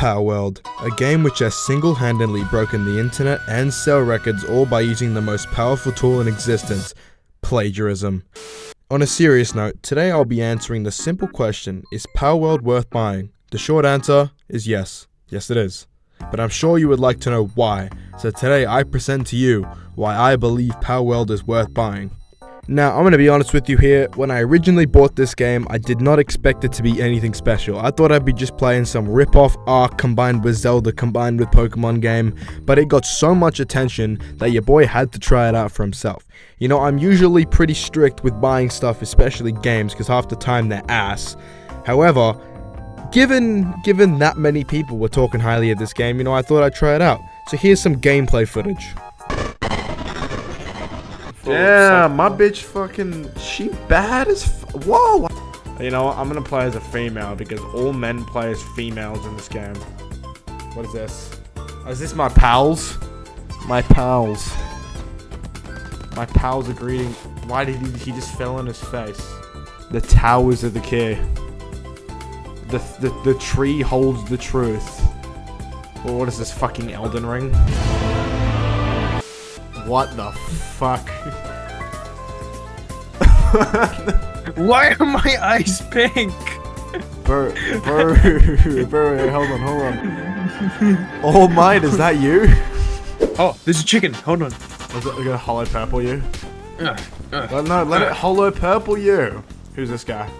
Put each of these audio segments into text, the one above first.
Palworld, a game which has single-handedly broken the internet and sale records, all by using the most powerful tool in existence, plagiarism. On a serious note, today I'll be answering the simple question, is Palworld worth buying? The short answer is yes. Yes it is. But I'm sure you would like to know why, so today I present to you why I believe Palworld is worth buying. Now, I'm going to be honest with you here, when I originally bought this game, I did not expect it to be anything special. I thought I'd be just playing some rip-off Ark combined with Zelda combined with Pokemon game, but it got so much attention that your boy had to try it out for himself. You know, I'm usually pretty strict with buying stuff, especially games, because half the time they're ass. However, given that many people were talking highly of this game, you know, I thought I'd try it out. So here's some gameplay footage. Yeah, my bitch she bad as whoa! You know what, I'm gonna play as a female because all men play as females in this game. What is this? Is this my pals? My pals. My pals are greeting. Why did he just fell on his face? The towers are the key. The tree holds the truth. Well, what is this, fucking Elden Ring? What the fuck? Why are my eyes pink? Bro, hold on. All Might, is that you? Oh, there's a chicken. Hold on. Is it gonna hollow purple you? Let it hollow purple you. Who's this guy?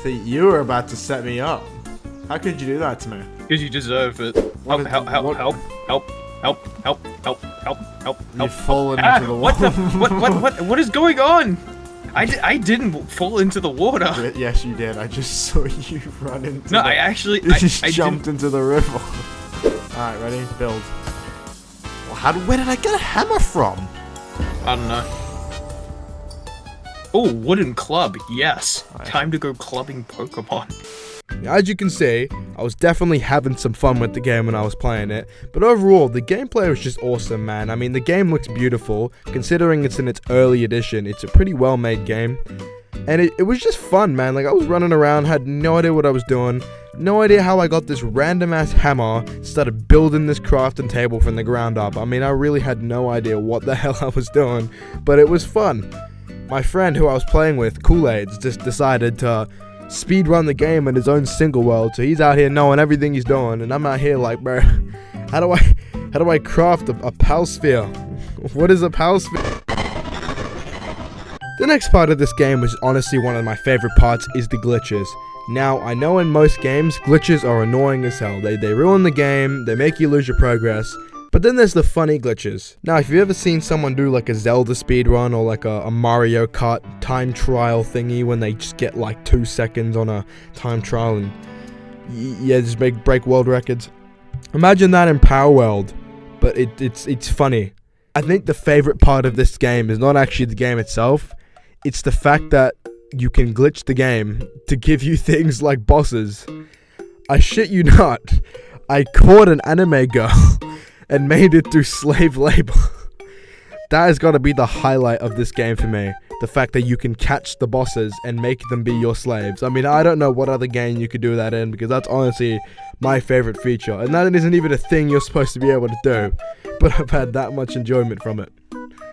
See, you were about to set me up. How could you do that to me? Because you deserve it. Help. You've fallen into the water. What is going on? I didn't fall into the water. Yes, you did. I just saw you run into No, the... I jumped into the river. Alright, ready? Build. Where did I get a hammer from? I don't know. Oh, wooden club. Yes. Time to go clubbing Pokemon. As you can see, I was definitely having some fun with the game when I was playing it, but overall, the gameplay was just awesome, man. I mean, the game looks beautiful, considering it's in its early edition. It's a pretty well-made game, and it was just fun, man. Like, I was running around, had no idea what I was doing, no idea how I got this random-ass hammer, started building this crafting table from the ground up. I mean, I really had no idea what the hell I was doing, but it was fun. My friend who I was playing with, Kool-Aid, just decided to speed run the game in his own single world, so he's out here knowing everything he's doing, and I'm out here like, bro, how do I craft a Palsphere? What is a Palsphere? The next part of this game, which is honestly one of my favorite parts, is the glitches. Now, I know in most games, glitches are annoying as hell. They ruin the game, they make you lose your progress. But then there's the funny glitches. Now, if you've ever seen someone do like a Zelda speedrun or like a Mario Kart time trial thingy when they just get like 2 seconds on a time trial and yeah, just break world records. Imagine that in Palworld, but it's funny. I think the favorite part of this game is not actually the game itself. It's the fact that you can glitch the game to give you things like bosses. I shit you not. I caught an anime girl and made it through slave labor. That has got to be the highlight of this game for me. The fact that you can catch the bosses and make them be your slaves. I mean, I don't know what other game you could do that in, because that's honestly my favorite feature. And that isn't even a thing you're supposed to be able to do. But I've had that much enjoyment from it.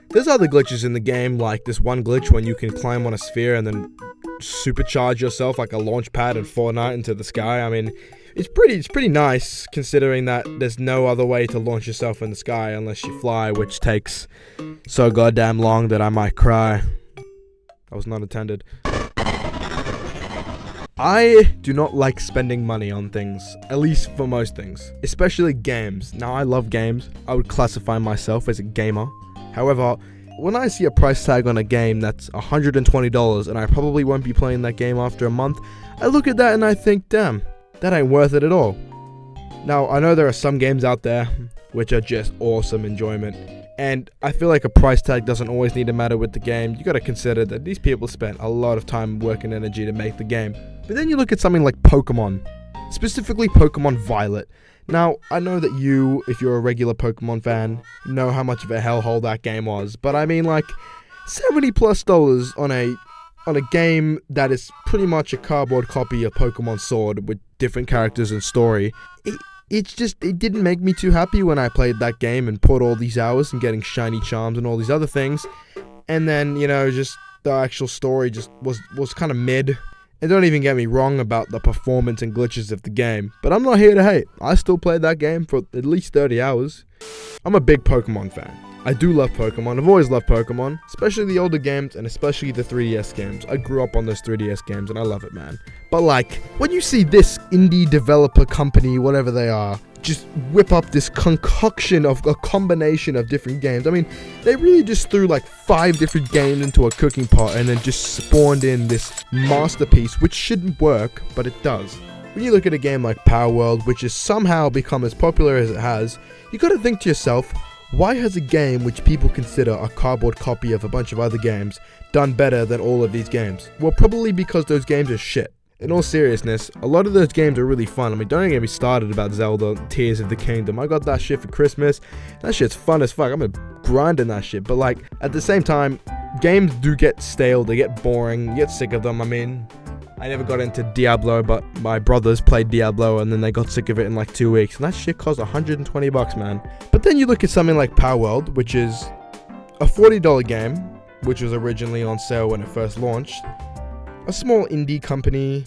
There's other glitches in the game, like this one glitch when you can climb on a sphere and then supercharge yourself like a launch pad in Fortnite into the sky. I mean, it's pretty nice, considering that there's no other way to launch yourself in the sky unless you fly, which takes so goddamn long that I might cry. That was not intended. I do not like spending money on things, at least for most things, especially games. Now, I love games. I would classify myself as a gamer. However, when I see a price tag on a game that's $120 and I probably won't be playing that game after a month, I look at that and I think, damn, that ain't worth it at all. Now, I know there are some games out there which are just awesome enjoyment, and I feel like a price tag doesn't always need to matter with the game. You gotta consider that these people spent a lot of time, work, and energy to make the game. But then you look at something like Pokemon, specifically Pokemon Violet. Now, I know that you, if you're a regular Pokemon fan, know how much of a hellhole that game was, but I mean, like, $70+ on a on a game that is pretty much a cardboard copy of Pokemon Sword with different characters and story. It didn't make me too happy when I played that game and put all these hours in getting shiny charms and all these other things. And then, just the actual story just was kind of mid. And don't even get me wrong about the performance and glitches of the game, but I'm not here to hate. I still played that game for at least 30 hours. I'm a big Pokemon fan. I do love Pokemon. I've always loved Pokemon, especially the older games and especially the 3DS games. I grew up on those 3DS games and I love it, man. But like, when you see this indie developer company, whatever they are, just whip up this concoction of a combination of different games. I mean, they really just threw like 5 different games into a cooking pot and then just spawned in this masterpiece, which shouldn't work, but it does. When you look at a game like Power World, which has somehow become as popular as it has, you gotta think to yourself, why has a game which people consider a cardboard copy of a bunch of other games done better than all of these games? Well, probably because those games are shit. In all seriousness, a lot of those games are really fun. I mean, don't get me started about Zelda Tears of the Kingdom. I got that shit for Christmas. That shit's fun as fuck. I'm gonna grind in that shit. But like, at the same time, games do get stale. They get boring. You get sick of them. I mean, I never got into Diablo, but my brothers played Diablo and then they got sick of it in like 2 weeks. And that shit cost $120, man. But then you look at something like Power World, which is a $40 game, which was originally on sale when it first launched. A small indie company,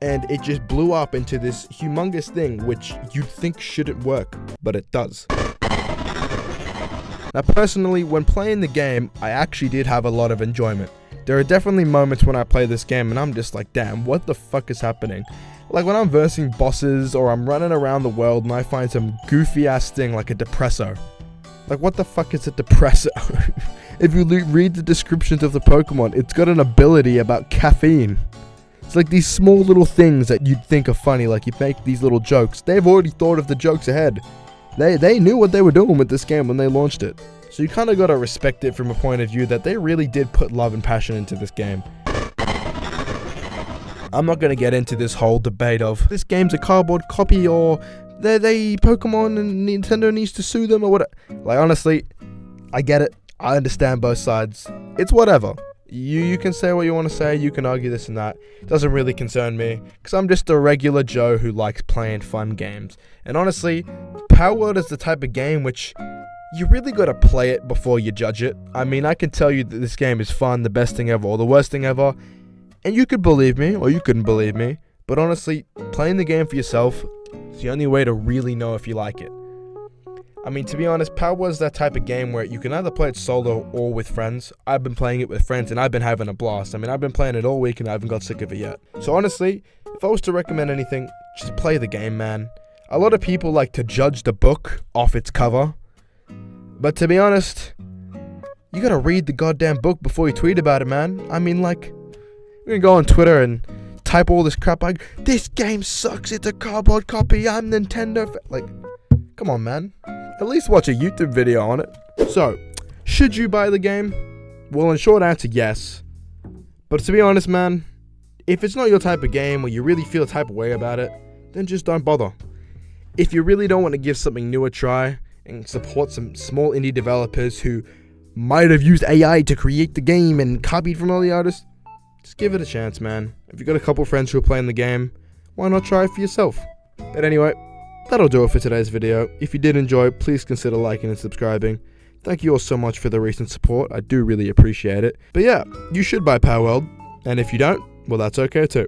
and it just blew up into this humongous thing which you'd think shouldn't work, but it does. Now personally, when playing the game, I actually did have a lot of enjoyment. There are definitely moments when I play this game and I'm just like, damn, what the fuck is happening? Like when I'm versing bosses or I'm running around the world and I find some goofy ass thing like a depresso. Like what the fuck is a depresso? If you read the descriptions of the Pokemon, it's got an ability about caffeine. It's like these small little things that you'd think are funny, like you make these little jokes. They've already thought of the jokes ahead. They knew what they were doing with this game when they launched it. So you kind of got to respect it from a point of view that they really did put love and passion into this game. I'm not going to get into this whole debate of this game's a cardboard copy or they Pokemon and Nintendo needs to sue them or whatever. Like honestly, I get it. I understand both sides. It's whatever. You can say what you want to say. You can argue this and that. It doesn't really concern me because I'm just a regular Joe who likes playing fun games. And honestly, Power World is the type of game which you really got to play it before you judge it. I mean, I can tell you that this game is fun, the best thing ever, or the worst thing ever. And you could believe me, or you couldn't believe me. But honestly, playing the game for yourself is the only way to really know if you like it. I mean, to be honest, Power World is that type of game where you can either play it solo or with friends. I've been playing it with friends and I've been having a blast. I mean, I've been playing it all week and I haven't got sick of it yet. So honestly, if I was to recommend anything, just play the game, man. A lot of people like to judge the book off its cover. But to be honest, you gotta read the goddamn book before you tweet about it, man. I mean, like, you're gonna go on Twitter and type all this crap like, this game sucks, it's a cardboard copy, I'm Nintendo. Like, come on, man. At least watch a YouTube video on it. So, should you buy the game? Well, in short answer, yes. But to be honest, man, if it's not your type of game or you really feel a type of way about it, then just don't bother. If you really don't want to give something new a try and support some small indie developers who might have used AI to create the game and copied from all the artists, just give it a chance, man. If you've got a couple friends who are playing the game, why not try it for yourself? But anyway, that'll do it for today's video. If you did enjoy, please consider liking and subscribing. Thank you all so much for the recent support. I do really appreciate it. But yeah, you should buy Power World. And if you don't, well, that's okay too.